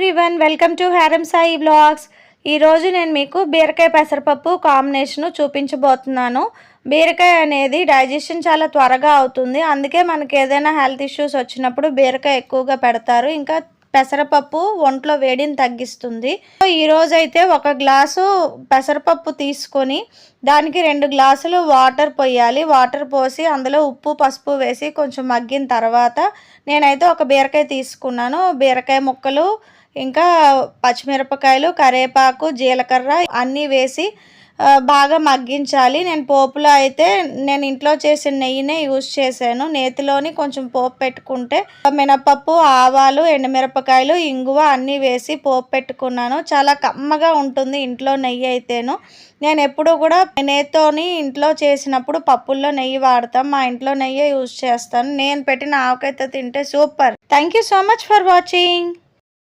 Everyone, welcome to హారం Sai vlogs. ఈరోజు నేను మీకు బీరకాయ పెసరపప్పు కాంబినేషను చూపించబోతున్నాను. బీరకాయ అనేది డైజెషన్ చాలా త్వరగా అవుతుంది. అందుకే మనకి ఏదైనా హెల్త్ ఇష్యూస్ వచ్చినప్పుడు బీరకాయ ఎక్కువగా పెడతారు. ఇంకా పెసరపప్పు ఒంట్లో వేడిని తగ్గిస్తుంది. ఈరోజు అయితే 1 గ్లాసు పెసరపప్పు తీసుకొని దానికి 2 గ్లాసులు వాటర్ పోయాలి. వాటర్ పోసి అందులో ఉప్పు పసుపు వేసి కొంచెం మగ్గిన తర్వాత నేనైతే ఒక బీరకాయ తీసుకున్నాను. బీరకాయ ముక్కలు, ఇంకా పచ్చిమిరపకాయలు, కరివేపాకు, జీలకర్ర అన్నీ వేసి బాగా మగ్గించాలి. నేను పోపులో అయితే నేను ఇంట్లో చేసిన నెయ్యినే యూజ్ చేశాను. నేతిలోని కొంచెం పోపు పెట్టుకుంటే మినపప్పు, ఆవాలు, ఎండుమిరపకాయలు, ఇంగువ అన్నీ వేసి పోపు పెట్టుకున్నాను. చాలా కమ్మగా ఉంటుంది ఇంట్లో నెయ్యి అయితేను. నేను ఎప్పుడు కూడా నేతితోని ఇంట్లో చేసినప్పుడు పప్పుల్లో నెయ్యి వాడతాం. మా ఇంట్లో నెయ్యే యూజ్ చేస్తాను. నేను పెట్టిన ఆవకాయతో తింటే super. Thank you so much for watching.